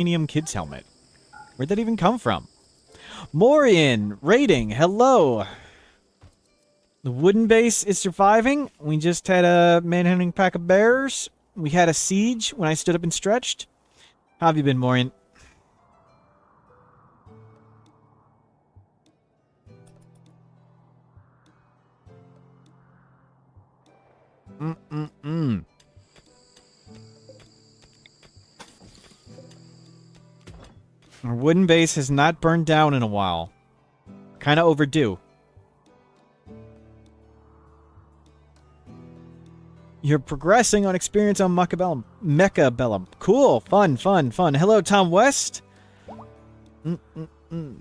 titanium kid's helmet. Where'd that even come from? Morian, rating, hello. The wooden base is surviving. We just had a manhunting pack of bears. We had a siege when I stood up and stretched. How have you been, Morian? Mm-mm-mm. Our wooden base has not burned down in a while. Kind of overdue. You're progressing on experience on Mechabellum. Cool. Fun, fun, fun. Hello, Tom West. Mm-mm-mm.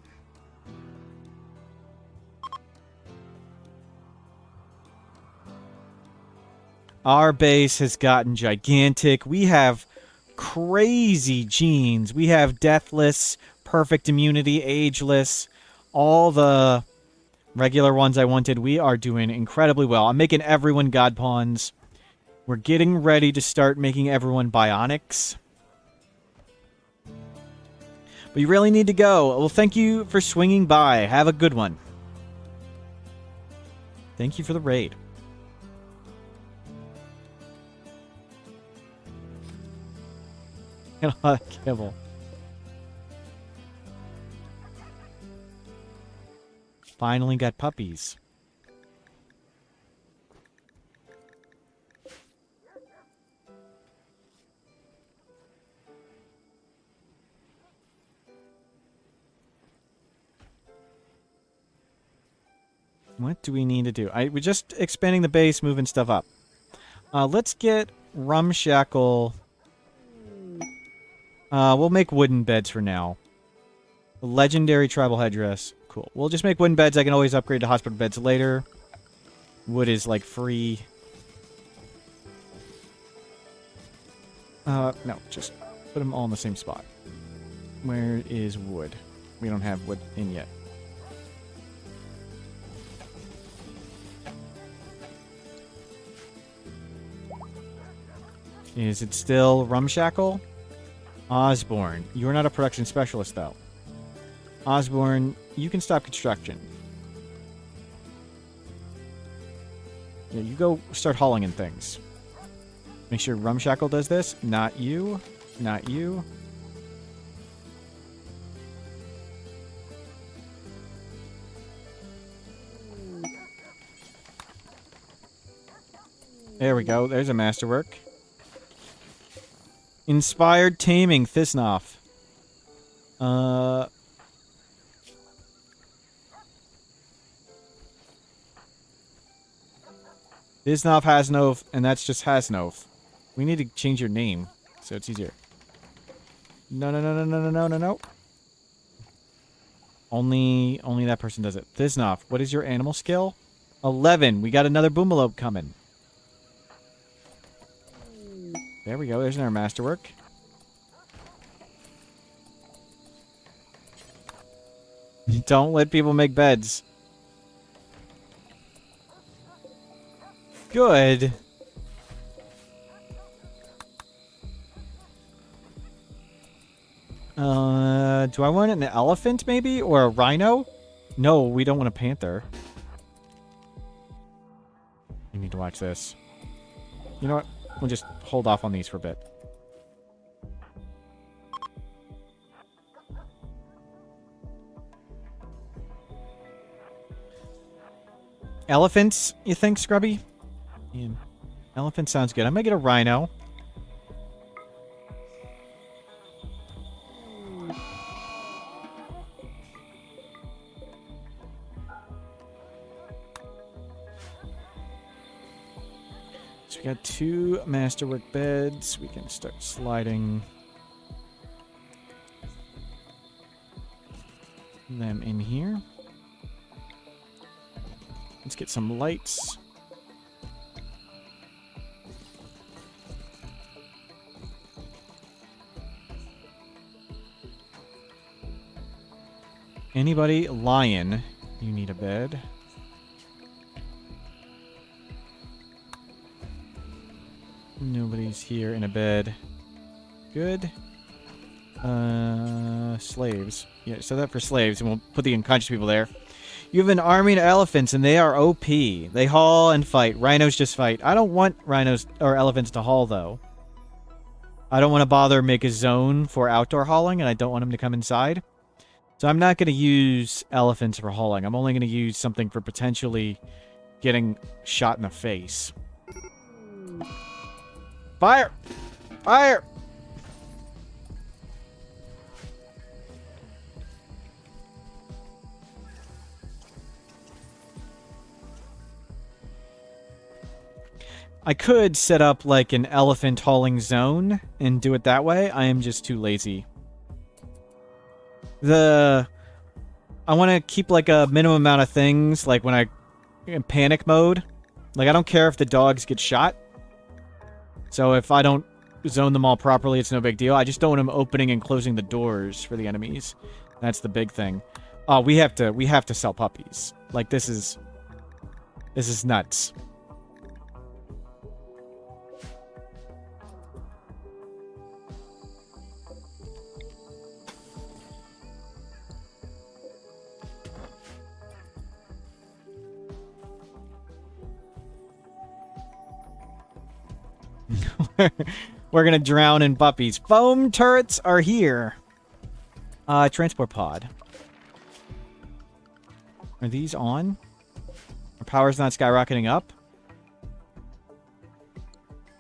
Our base has gotten gigantic. We have crazy genes. We have deathless, perfect immunity, ageless, all the regular ones I wanted. We are doing incredibly well. I'm making everyone god pawns. We're getting ready to start making everyone bionics. But you really need to go. Well, thank you for swinging by. Have a good one. Thank you for the raid. And a lot of kibble. Finally got puppies. What do we need to do? We're just expanding the base, moving stuff up. Let's get Rumshackle. We'll make wooden beds for now. Legendary tribal headdress. Cool. We'll just make wooden beds. I can always upgrade to hospital beds later. Wood is, like, free. No, just put them all in the same spot. Where is wood? We don't have wood in yet. Is it still Rumshackle? Osborne. You're not a production specialist, though. Osborne, you can stop construction. Yeah, you go start hauling in things. Make sure Rumshackle does this. Not you. Not you. There we go. There's a masterwork. Inspired Taming, Thisnoff. Thisnoff Hasnov, and that's just Hasnov. We need to change your name, so it's easier. No, no, no, no, no, no, no, no, no. Only that person does it. Thisnoff, what is your animal skill? 11. We got another boomalope coming. There we go. There's our masterwork. Don't let people make beds. Good. Do I want an elephant, maybe? Or a rhino? No, we don't want a panther. You need to watch this. You know what? We'll just hold off on these for a bit. Elephants, you think, Scrubby? Yeah. Elephant sounds good. I'm gonna get a rhino. So we got 2 masterwork beds. We can start sliding them in here. Let's get some lights. Anybody? Lion. You need a bed. Nobody's here in a bed. Good. Slaves. Yeah, so that for slaves, and we'll put the unconscious people there. You have an army of elephants, and they are OP. They haul and fight. Rhinos just fight. I don't want rhinos or elephants to haul, though. I don't want to bother make a zone for outdoor hauling, and I don't want them to come inside. So I'm not going to use elephants for hauling. I'm only going to use something for potentially getting shot in the face. Fire! Fire! I could set up like an elephant hauling zone and do it that way. I am just too lazy. I want to keep like a minimum amount of things, like when I in panic mode. Like I don't care if the dogs get shot. So if I don't zone them all properly, it's no big deal. I just don't want them opening and closing the doors for the enemies. That's the big thing. Oh, we have to sell puppies. Like this is nuts. We're gonna drown in puppies. Foam turrets are here. Transport pod. Are these on? Our power's not skyrocketing up?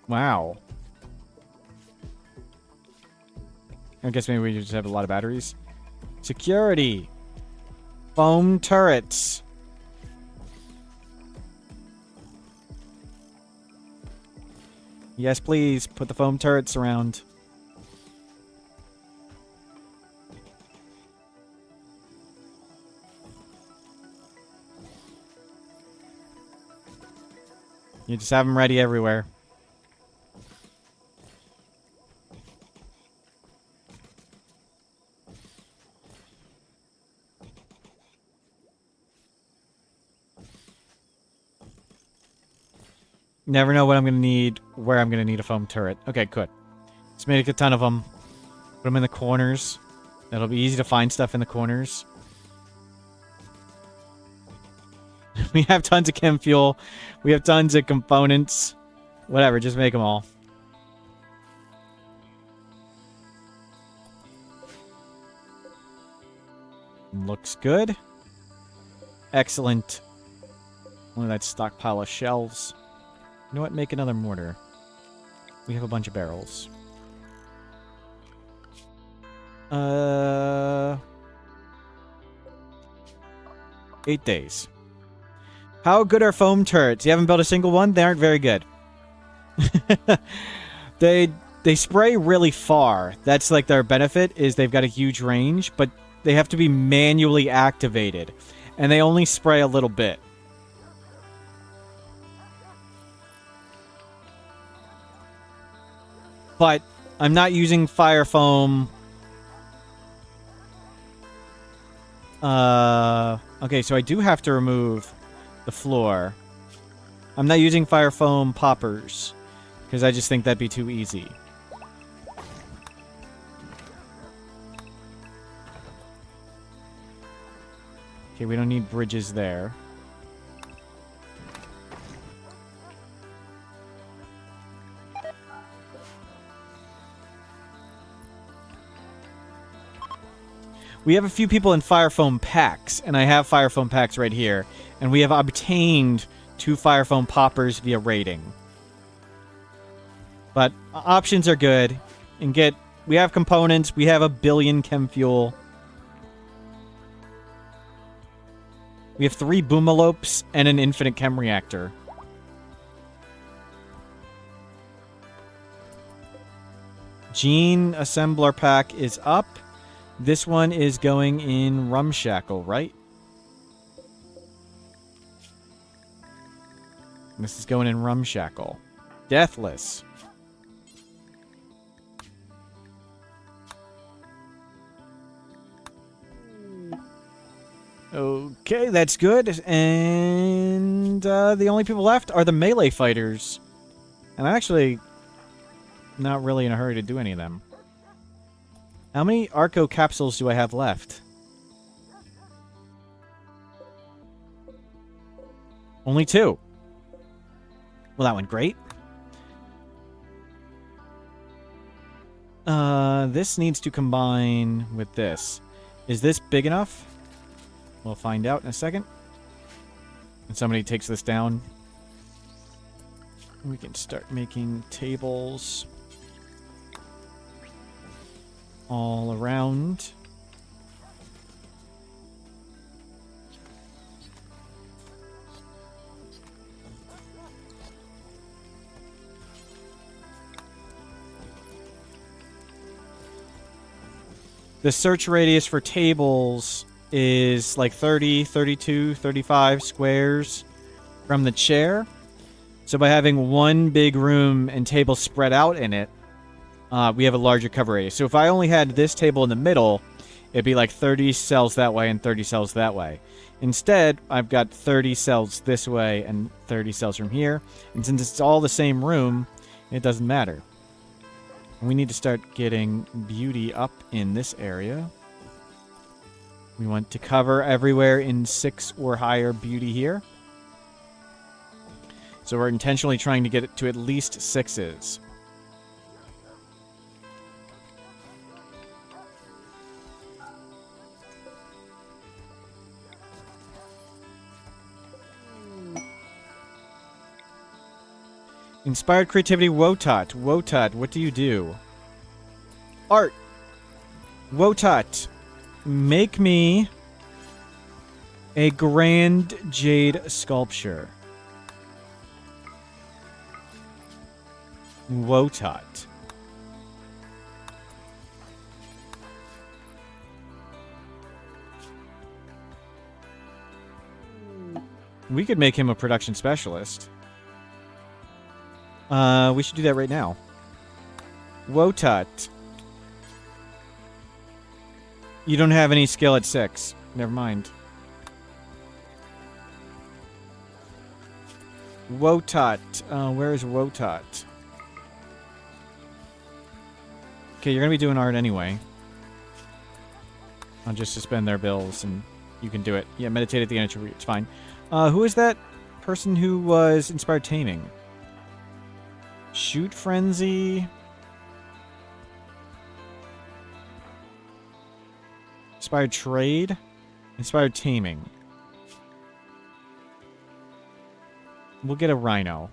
Wow. I guess maybe we just have a lot of batteries. Security. Foam turrets. Yes, please. Put the foam turrets around. You just have them ready everywhere. Never know what I'm going to need, where I'm going to need a foam turret. Okay, good. Let's make a ton of them. Put them in the corners. That'll be easy to find stuff in the corners. We have tons of chem fuel. We have tons of components. Whatever, just make them all. Looks good. Excellent. One of that stockpile of shelves. You know what? Make another mortar. We have a bunch of barrels. 8 days. How good are foam turrets? You haven't built a single one? They aren't very good. They spray really far. That's like their benefit, is they've got a huge range, but they have to be manually activated. And they only spray a little bit. But I'm not using fire foam. Okay, so I do have to remove the floor. I'm not using fire foam poppers, because I just think that'd be too easy. Okay, we don't need bridges there. We have a few people in fire foam packs, and I have fire foam packs right here. And we have obtained 2 fire foam poppers via raiding. But options are good. And we have components. We have 1 billion chem fuel. We have 3 boomalopes and an infinite chem reactor. Gene assembler pack is up. This one is going in Rumshackle, right? This is going in Rumshackle. Deathless. Okay, that's good. And the only people left are the melee fighters. And I'm actually not really in a hurry to do any of them. How many Arco capsules do I have left? Only 2. Well, that went great. This needs to combine with this. Is this big enough? We'll find out in a second. And somebody takes this down. We can start making tables all around. The search radius for tables is like 30, 32, 35 squares from the chair. So by having one big room and tables spread out in it, we have a larger cover radius. So if I only had this table in the middle, it'd be like 30 cells that way and 30 cells that way. Instead, I've got 30 cells this way and 30 cells from here. And since it's all the same room, it doesn't matter. We need to start getting beauty up in this area. We want to cover everywhere in 6 or higher beauty here. So we're intentionally trying to get it to at least 6s. Inspired creativity, Wotot. Wotot, what do you do? Art. Wotot, make me a grand jade sculpture. Wotot. We could make him a production specialist. We should do that right now. Wotot. You don't have any skill at 6. Never mind. Wotot. Where is Wotot? Okay, you're gonna be doing art anyway. I'll just suspend their bills and you can do it. Yeah, meditate at the end. It's fine. Who is that person who was inspired taming? Shoot frenzy. Inspired trade. Inspired taming. We'll get a rhino.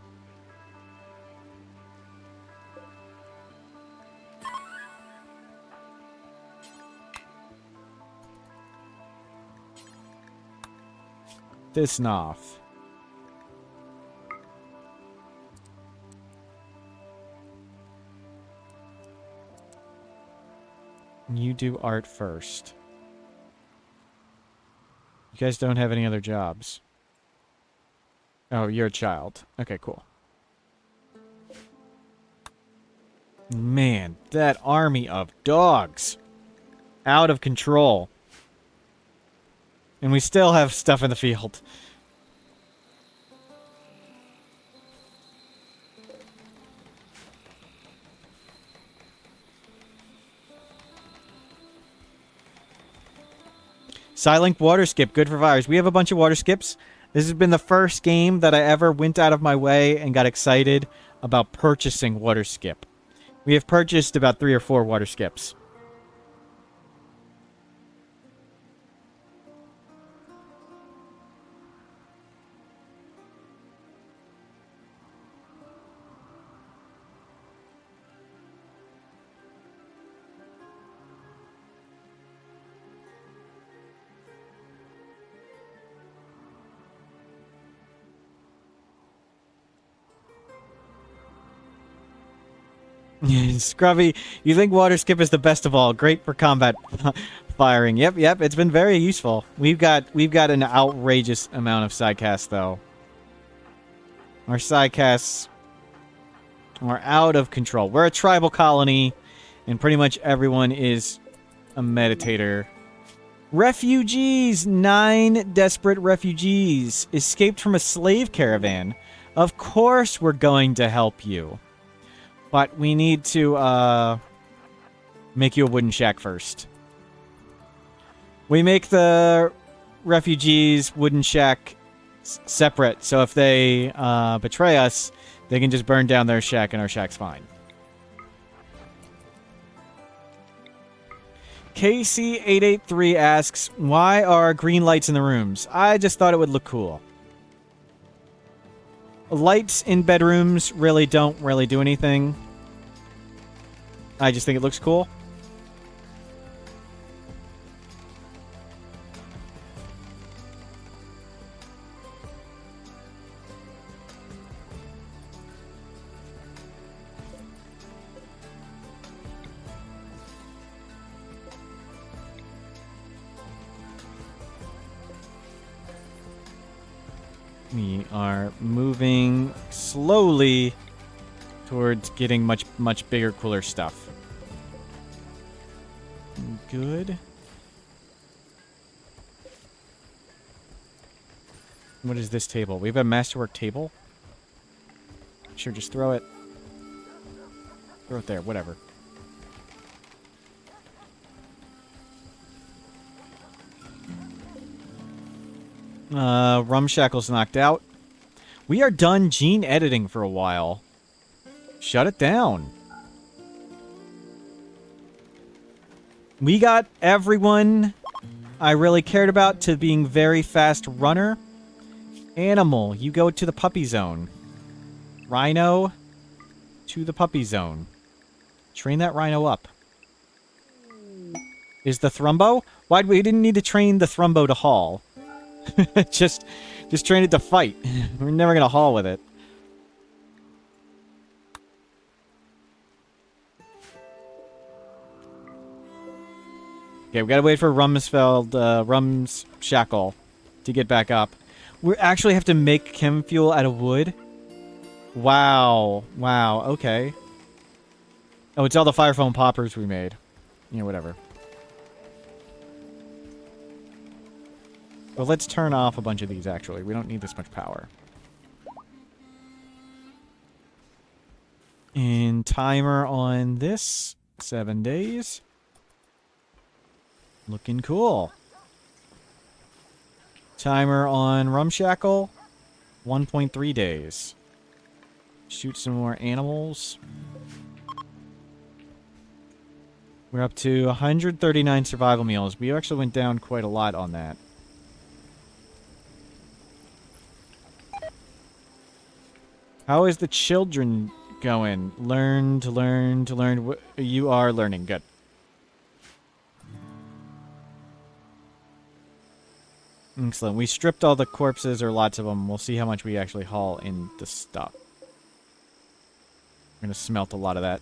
This off. You do art first. You guys don't have any other jobs. Oh, you're a child. Okay, cool. Man, that army of dogs. Out of control. And we still have stuff in the field. Silent water skip, good for fires. We have a bunch of water skips. This has been the first game that I ever went out of my way and got excited about purchasing water skip. We have purchased about 3 or 4 water skips. Scrubby, you think water skip is the best of all? Great for combat firing. Yep. It's been very useful. We've got an outrageous amount of sidecasts though. Our sidecasts are out of control. We're a tribal colony, and pretty much everyone is a meditator. Refugees! 9 desperate refugees escaped from a slave caravan. Of course we're going to help you. But we need to Make you a wooden shack first. We make the refugees wooden shack separate, so if they betray us, they can just burn down their shack and our shack's fine. KC883 asks, why are green lights in the rooms? I just thought it would look cool. Lights in bedrooms don't really do anything. I just think it looks cool. We are moving slowly towards getting much bigger, cooler stuff. Good. What is this table? We have a masterwork table? Sure, just throw it. Throw it there, whatever. Rumshackle's knocked out. We are done gene editing for a while. Shut it down. We got everyone I really cared about to being very fast runner. Animal, you go to the puppy zone. Rhino, to the puppy zone. Train that rhino up. Is the Thrumbo? Why we didn't need to train the Thrumbo to haul? just train it to fight. We're never gonna haul with it. Okay, we gotta wait for Rumshackle to get back up. We actually have to make chem fuel out of wood. Wow. Wow, okay. Oh, it's all the fire foam poppers we made. Yeah, whatever. Well, let's turn off a bunch of these, actually. We don't need this much power. And timer on this, 7 days. Looking cool. Timer on Rumshackle, 1.3 days. Shoot some more animals. We're up to 139 survival meals. We actually went down quite a lot on that. How is the children going? Learn to learn to learn. You are learning. Good. Excellent. We stripped all the corpses, or lots of them. We'll see how much we actually haul in the stuff. We're going to smelt a lot of that.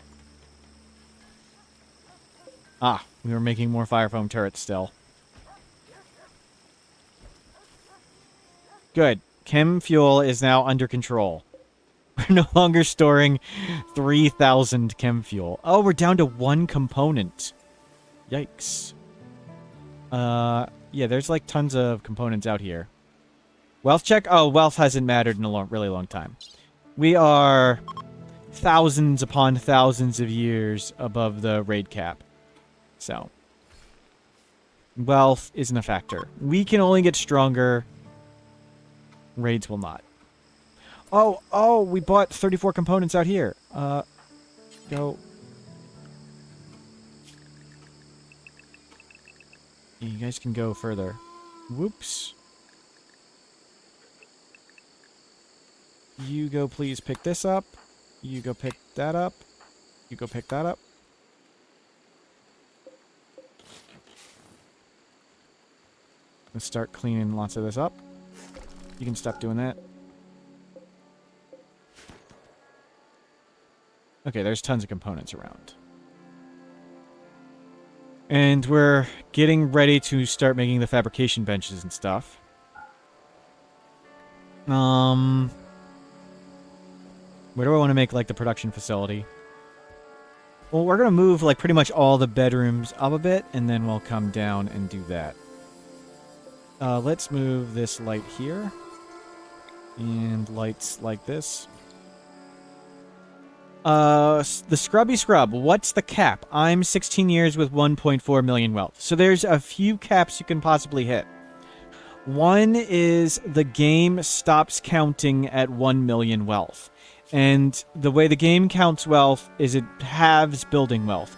Ah, we were making more fire foam turrets still. Good. Chem fuel is now under control. We're no longer storing 3,000 chem fuel. Oh, we're down to 1 component. Yikes. Yeah, there's like tons of components out here. Wealth check? Oh, wealth hasn't mattered in a really long time. We are thousands upon thousands of years above the raid cap. So, wealth isn't a factor. We can only get stronger. Raids will not. Oh, we bought 34 components out here. Go. You guys can go further. Whoops. You go please pick this up. You go pick that up. You go pick that up. Let's start cleaning lots of this up. You can stop doing that. Okay, there's tons of components around. And we're getting ready to start making the fabrication benches and stuff. Where do I want to make, like, the production facility? Well, we're going to move, like, pretty much all the bedrooms up a bit, and then we'll come down and do that. Let's move this light here. And lights like this. The Scrubby Scrub. What's the cap? I'm 16 years with 1.4 million wealth. So there's a few caps you can possibly hit. One is the game stops counting at 1 million wealth. And the way the game counts wealth is it halves building wealth.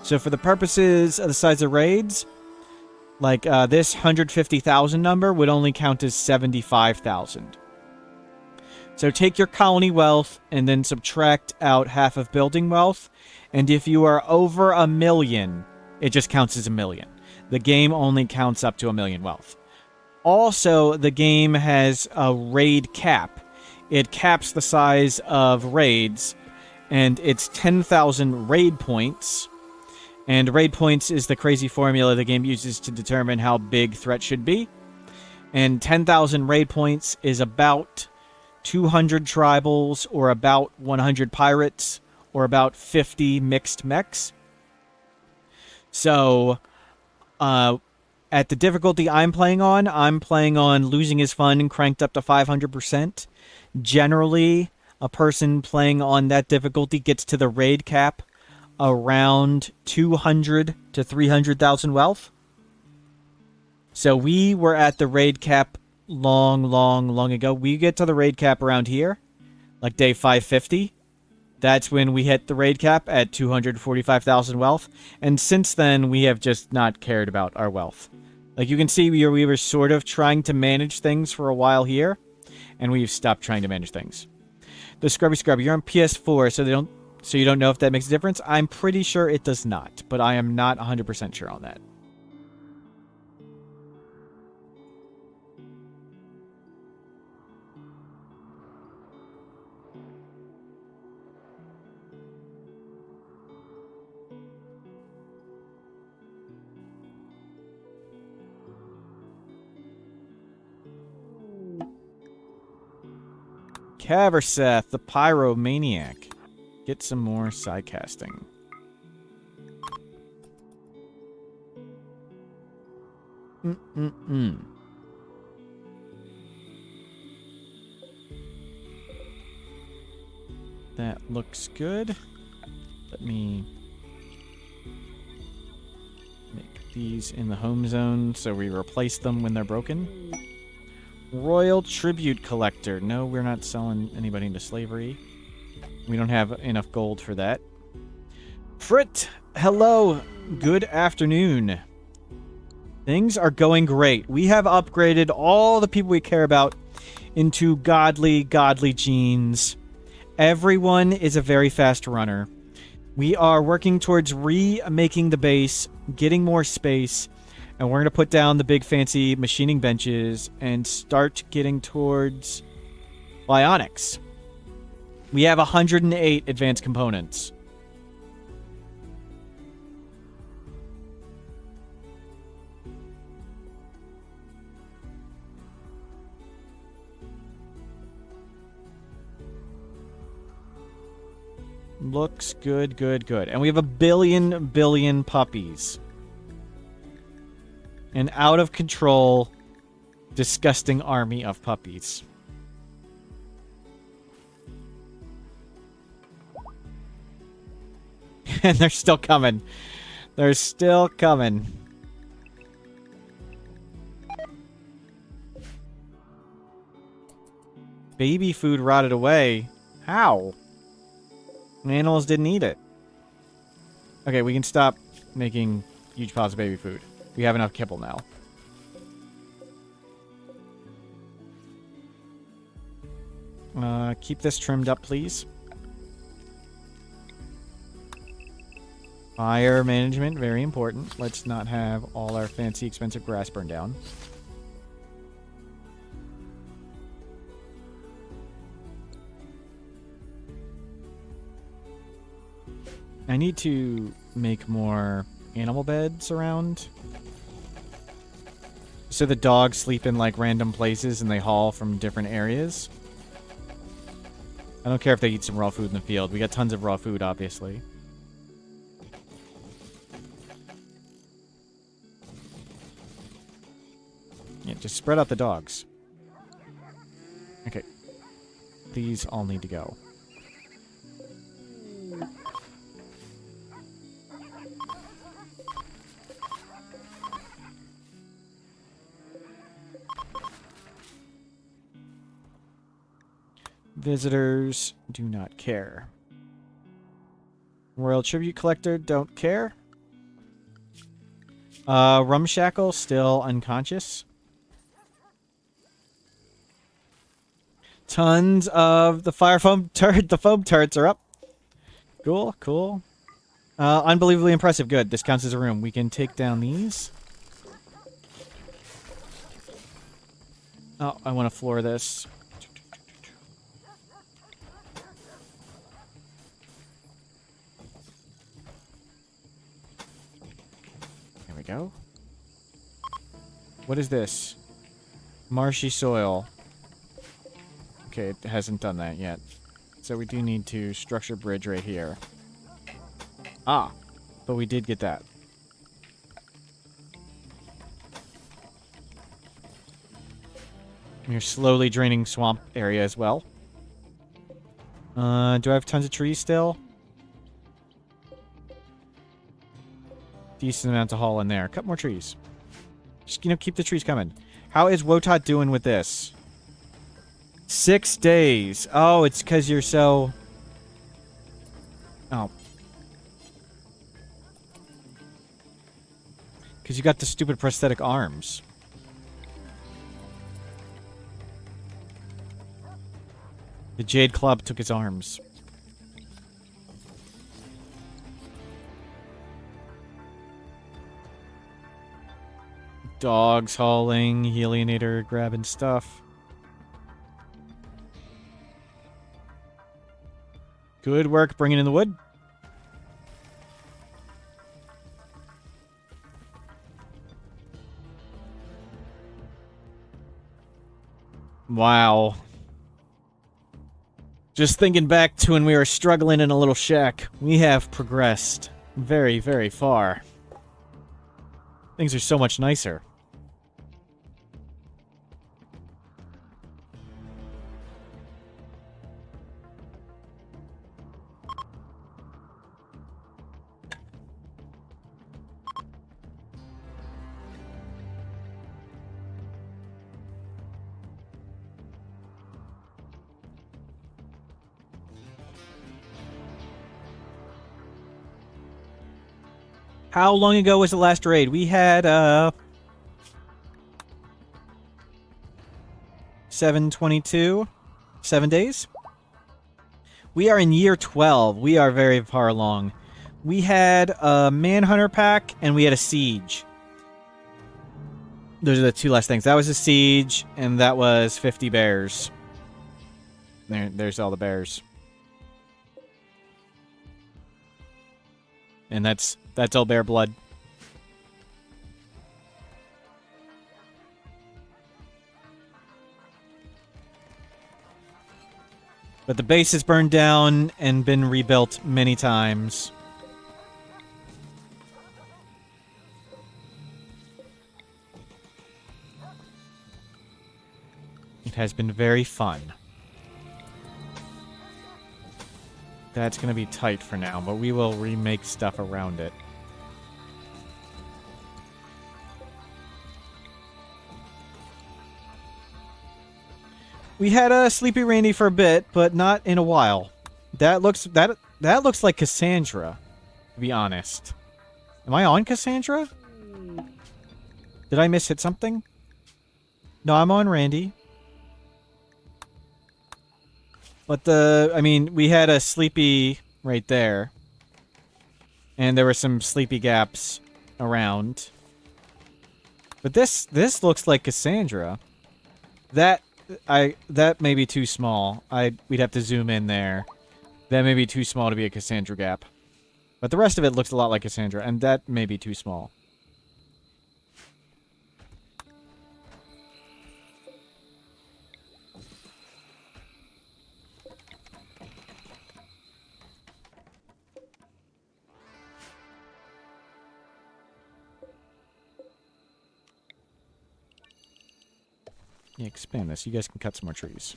So for the purposes of the size of raids, like this 150,000 number would only count as 75,000. So take your colony wealth and then subtract out half of building wealth. And if you are over 1 million, it just counts as 1 million. The game only counts up to 1 million wealth. Also, the game has a raid cap. It caps the size of raids, and it's 10,000 raid points. And raid points is the crazy formula the game uses to determine how big threats should be. And 10,000 raid points is about 200 tribals, or about 100 pirates, or about 50 mixed mechs. So, at the difficulty I'm playing on Losing is Fun cranked up to 500%. Generally, a person playing on that difficulty gets to the raid cap around 200 to 300,000 wealth. So we were at the raid cap long ago. We get to the raid cap around here, like day 550. That's when we hit the raid cap at 245,000 wealth. And since then, we have just not cared about our wealth. Like you can see, we were sort of trying to manage things for a while here, and we've stopped trying to manage things. The Scrubby Scrub, you're on PS4, so you don't know if that makes a difference? I'm pretty sure it does not, but I am not 100% sure on that. Caverseth, the Pyromaniac. Get some more sidecasting. That looks good. Let me make these in the home zone so we replace them when they're broken. Royal Tribute Collector. No, we're not selling anybody into slavery. We don't have enough gold for that. Frit, hello. Good afternoon. Things are going great. We have upgraded all the people we care about into godly genes. Everyone is a very fast runner. We are working towards remaking the base, getting more space, and we're going to put down the big fancy machining benches and start getting towards bionics. We have 108 advanced components. Looks good. And we have a billion puppies. An out of control, disgusting army of puppies. And they're still coming. They're still coming. Baby food rotted away. How? The animals didn't eat it. Okay, we can stop making huge piles of baby food. We have enough kibble now. Keep this trimmed up, please. Fire management, very important. Let's not have all our fancy, expensive grass burned down. I need to make more animal beds around. So the dogs sleep in like random places and they haul from different areas. I don't care if they eat some raw food in the field. We got tons of raw food, obviously. Yeah, just spread out the dogs. Okay. These all need to go. Visitors do not care. Royal Tribute Collector, don't care. Rumshackle, still unconscious. Tons of the fire foam turret. The foam turrets are up. Cool, cool. Unbelievably impressive. Good. This counts as a room. We can take down these. Oh, I want to floor this. There we go. What is this? Marshy soil. Okay, it hasn't done that yet. So we do need to structure bridge right here. Ah, but we did get that. You're slowly draining swamp area as well. Do I have tons of trees still? Decent amount to haul in there. Cut more trees. Just, keep the trees coming. How is Wotot doing with this? 6 days. Oh, it's because you're so... Oh. Because you got the stupid prosthetic arms. The Jade Club took his arms. Dogs hauling, Helionator grabbing stuff. Good work bringing in the wood. Wow. Just thinking back to when we were struggling in a little shack, we have progressed very, very far. Things are so much nicer. How long ago was the last raid? We had, 722. 7 days? We are in year 12. We are very far along. We had a Manhunter pack, and we had a Siege. Those are the two last things. That was a Siege, and that was 50 bears. There's all the bears. And that's all bear blood. But the base has burned down and been rebuilt many times. It has been very fun. That's going to be tight for now, but we will remake stuff around it. We had a Sleepy Randy for a bit, but not in a while. That looks like Cassandra, to be honest. Am I on Cassandra? Did I miss hit something? No, I'm on Randy. But we had a Sleepy right there. And there were some Sleepy gaps around. But this looks like Cassandra. That may be too small. We'd have to zoom in there. That may be too small to be a Cassandra gap. But the rest of it looks a lot like Cassandra, and that may be too small. Yeah, expand this. You guys can cut some more trees.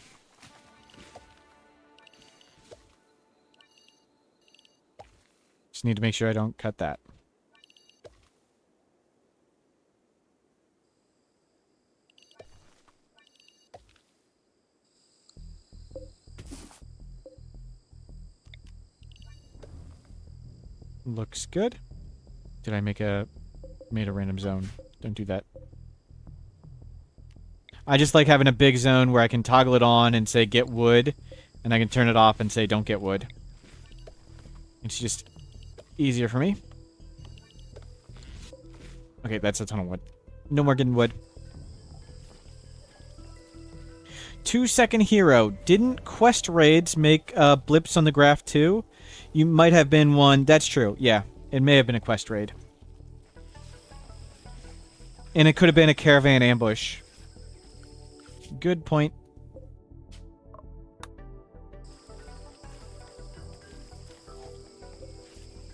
Just need to make sure I don't cut that. Looks good. Did I made a random zone? Don't do that. I just like having a big zone where I can toggle it on and say get wood, and I can turn it off and say don't get wood. It's just easier for me. Okay, that's a ton of wood. No more getting wood. 2-second hero. Didn't quest raids make blips on the graph too? You might have been one. That's true. Yeah, it may have been a quest raid. And it could have been a caravan ambush. Good point.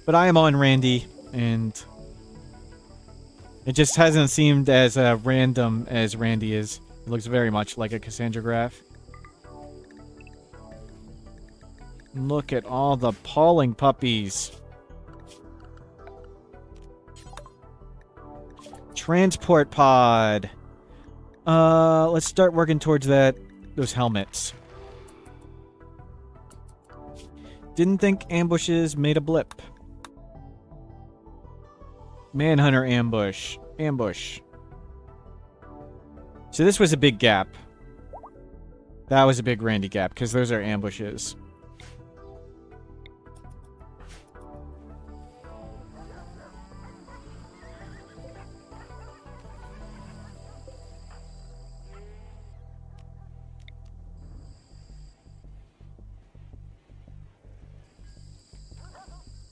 But I am on Randy, and it just hasn't seemed as random as Randy is. It looks very much like a Cassandra graph. Look at all the pawling puppies. Transport pod. Let's start working towards those helmets. Didn't think ambushes made a blip. Manhunter ambush. Ambush. So this was a big gap. That was a big Randy gap, because those are ambushes.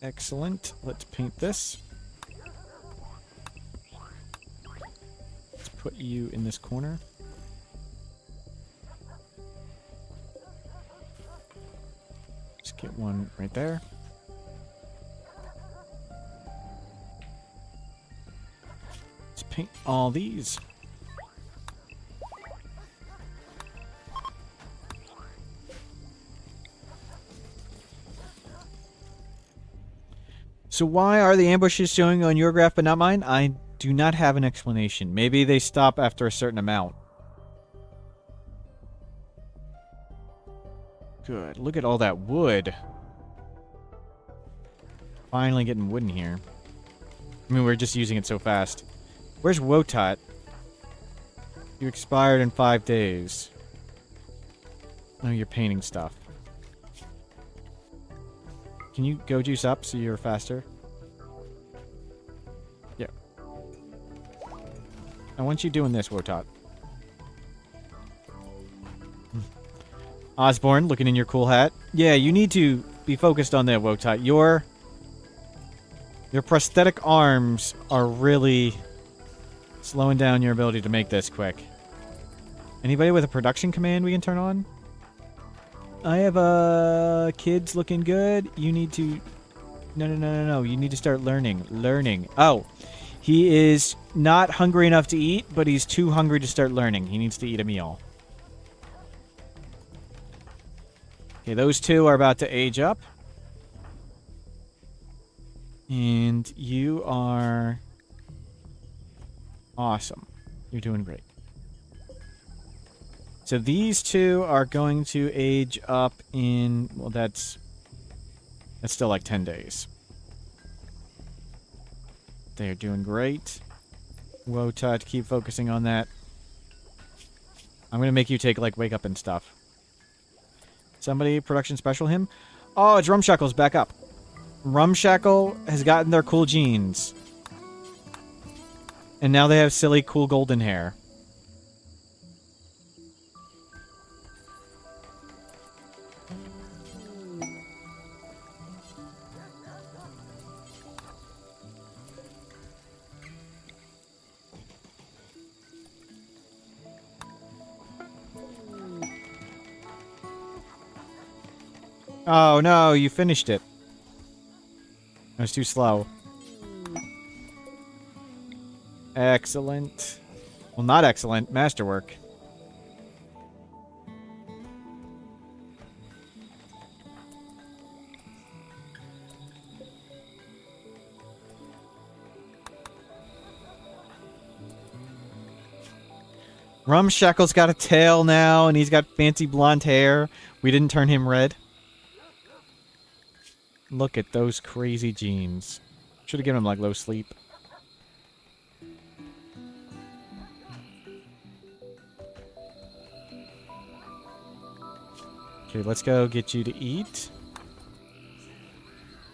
Excellent. Let's paint this. Let's put you in this corner. Let's get one right there. Let's paint all these. So why are the ambushes showing on your graph but not mine? I do not have an explanation. Maybe they stop after a certain amount. Good. Look at all that wood. Finally getting wood in here. I mean, we're just using it so fast. Where's Wotot? You expired in 5 days. Oh, you're painting stuff. Can you go juice up so you're faster? Yeah. I want you doing this, Wotot. Osborne, looking in your cool hat. Yeah, you need to be focused on that, Wotot. Your prosthetic arms are really slowing down your ability to make this quick. Anybody with a production command we can turn on? I have kids looking good. You need to... No. You need to start learning. Learning. Oh. He is not hungry enough to eat, but he's too hungry to start learning. He needs to eat a meal. Okay, those two are about to age up. And you are... awesome. You're doing great. So these two are going to age up in... well, that's still like 10 days. They're doing great. Wotot, keep focusing on that. I'm going to make you take, like, wake up and stuff. Somebody production special him? Oh, it's Rumshackle's back up. Rumshackle has gotten their cool jeans. And now they have silly, cool golden hair. Oh, no, you finished it. It was too slow. Excellent. Well, not excellent. Masterwork. Rumshackle's got a tail now, and he's got fancy blonde hair. We didn't turn him red. Look at those crazy genes. Should have given him, like, low sleep. Okay, let's go get you to eat.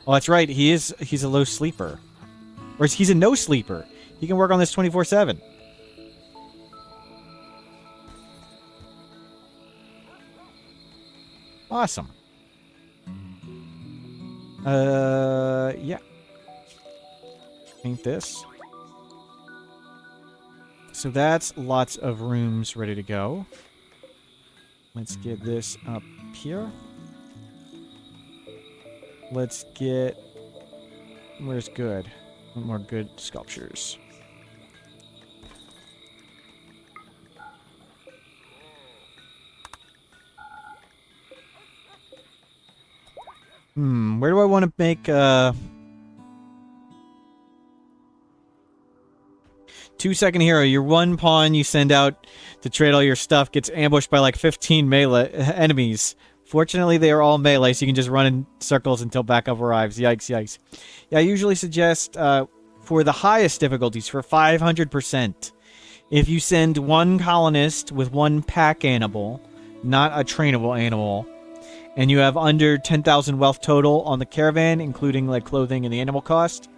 Oh, that's right. He's a low sleeper. Or he's a no sleeper. He can work on this 24/7. Awesome. Yeah. Paint this. So that's lots of rooms ready to go. Let's get this up here. Let's get... Where's good? Want more good sculptures. Where do I want to make, 2-second hero. Your one pawn you send out to trade all your stuff gets ambushed by like 15 melee enemies. Fortunately, they are all melee, so you can just run in circles until backup arrives. Yikes, yikes. Yeah, I usually suggest, for the highest difficulties, for 500%, if you send one colonist with one pack animal, not a trainable animal, and you have under 10,000 wealth total on the caravan, including like clothing and the animal cost,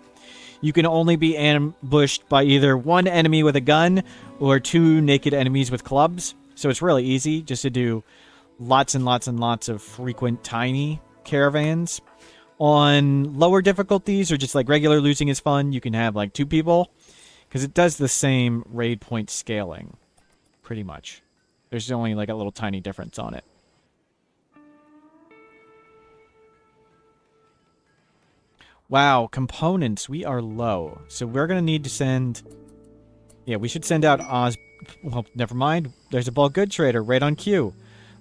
you can only be ambushed by either one enemy with a gun or 2 naked enemies with clubs. So it's really easy just to do lots and lots and lots of frequent tiny caravans. On lower difficulties or just like regular losing is fun, you can have like 2 people because it does the same raid point scaling pretty much. There's only like a little tiny difference on it. Wow, components. We are low. So we're going to need to send... Yeah, we should send out Oz... Well, never mind. There's a bulk good trader right on cue.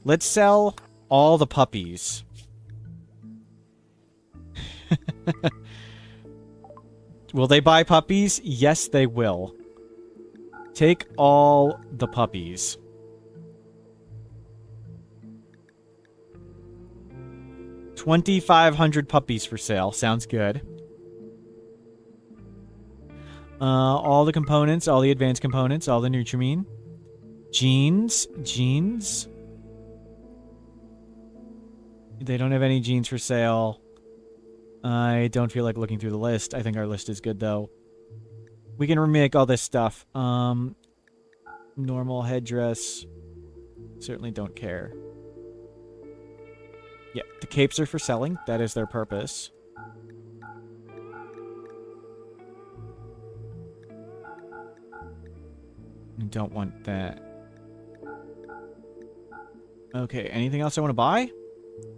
Let's sell all the puppies. Will they buy puppies? Yes, they will. Take all the puppies. $2,500 puppies for sale. Sounds good. All the components, all the advanced components, all the nutrimine. Genes. Genes. They don't have any genes for sale. I don't feel like looking through the list. I think our list is good, though. We can remake all this stuff. Normal headdress. Certainly don't care. Yeah, the capes are for selling. That is their purpose. I don't want that. Okay, anything else I want to buy?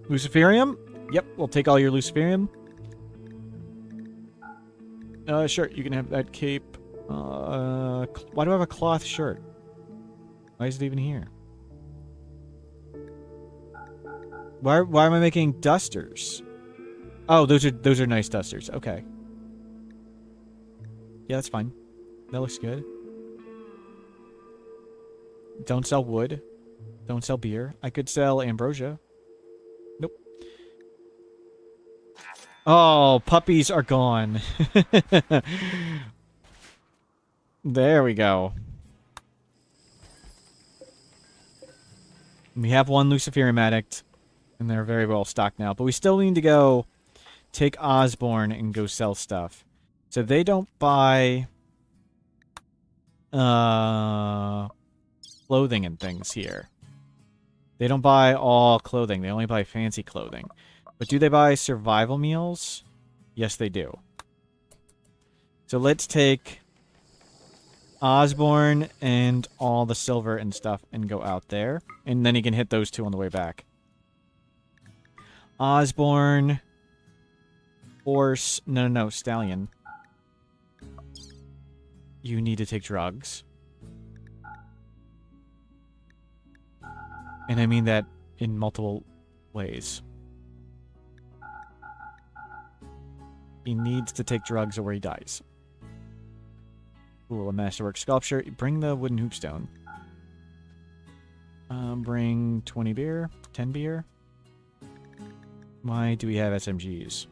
Luciferium? Yep, we'll take all your Luciferium. Sure, you can have that cape. Why do I have a cloth shirt? Why is it even here? Why am I making dusters? Oh, those are nice dusters. Okay. Yeah, that's fine. That looks good. Don't sell wood. Don't sell beer. I could sell ambrosia. Nope. Oh, puppies are gone. There we go. We have one Luciferium addict. And they're very well stocked now. But we still need to go take Osborne and go sell stuff. So they don't buy clothing and things here. They don't buy all clothing. They only buy fancy clothing. But do they buy survival meals? Yes, they do. So let's take Osborne and all the silver and stuff and go out there. And then he can hit those 2 on the way back. Osborne. Horse. No, stallion. You need to take drugs. And I mean that in multiple ways. He needs to take drugs or he dies. Ooh, a masterwork sculpture. Bring the wooden hoopstone. Bring 20 beer. 10 beer. Why do we have SMGs?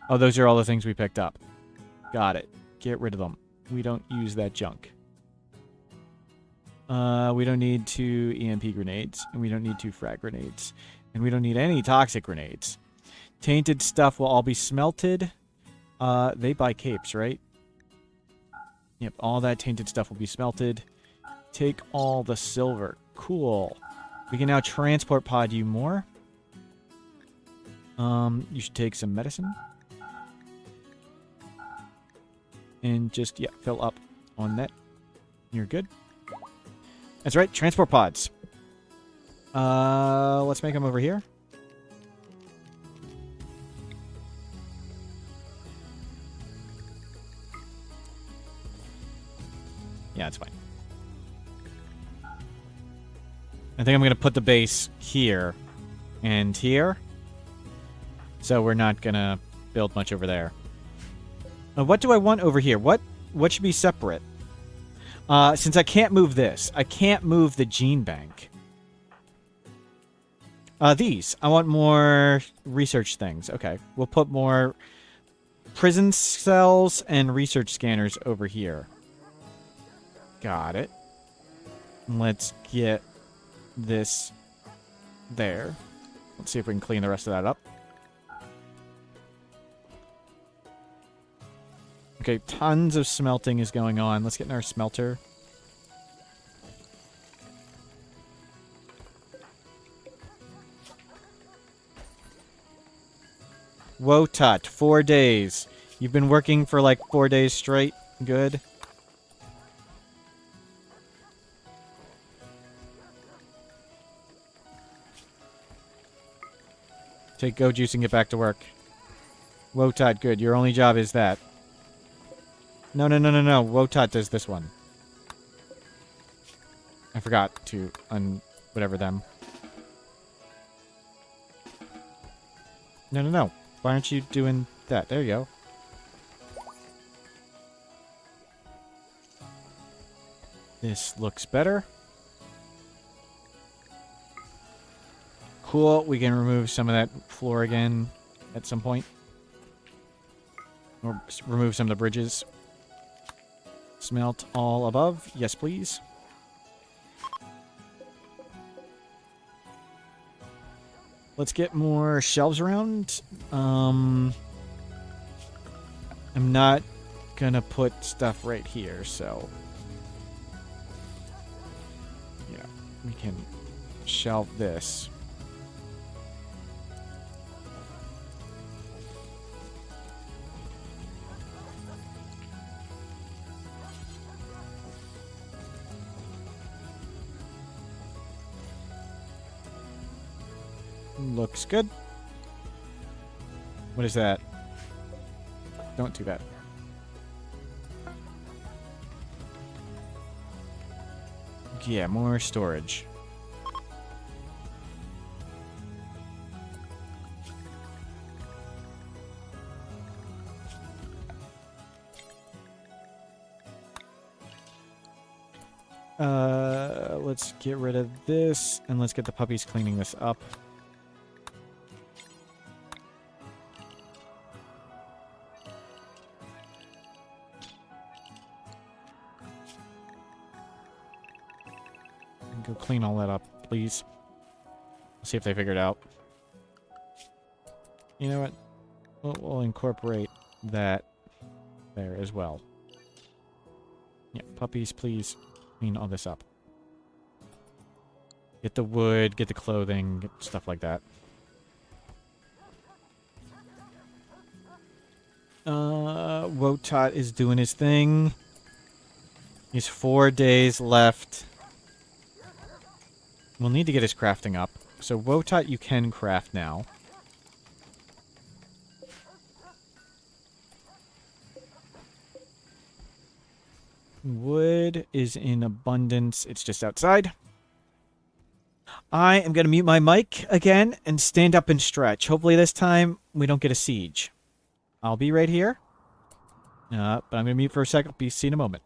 Oh, those are all the things we picked up. Got it. Get rid of them. We don't use that junk. We don't need 2 EMP grenades, and we don't need 2 frag grenades, and we don't need any toxic grenades. Tainted stuff will all be smelted. They buy capes, right? Yep, all that tainted stuff will be smelted. Take all the silver. Cool. We can now transport pod you more. You should take some medicine. And just, yeah, fill up on that. You're good. That's right, transport pods. Let's make them over here. Yeah, it's fine. I think I'm going to put the base here and here. So we're not going to build much over there. What do I want over here? What should be separate? Since I can't move this, I can't move the gene bank. These. I want more research things. Okay, we'll put more prison cells and research scanners over here. Got it. Let's get this there. Let's see if we can clean the rest of that up. Okay, tons of smelting is going on. Let's get in our smelter. Whoa, Tut. 4 days. You've been working for like 4 days straight. Good. Take Go Juice and get back to work. Wotot, good. Your only job is that. No. Wotot does this one. I forgot to whatever them. No. Why aren't you doing that? There you go. This looks better. Cool. We can remove some of that floor again at some point. Or remove some of the bridges. Smelt all above. Yes, please. Let's get more shelves around. I'm not gonna put stuff right here, so... yeah, we can shelve this. Looks good. What is that? Don't do that. Yeah, more storage. Let's get rid of this, and let's get the puppies cleaning this up. Go clean all that up, please. See if they figure it out. You know what? We'll incorporate that there as well. Yeah, puppies, please clean all this up. Get the wood, get the clothing, get stuff like that. Wotot is doing his thing. He's 4 days left. We'll need to get his crafting up. So, Wotot, you can craft now. Wood is in abundance. It's just outside. I am going to mute my mic again and stand up and stretch. Hopefully this time we don't get a siege. I'll be right here. But I'm going to mute for a second. See you in a moment.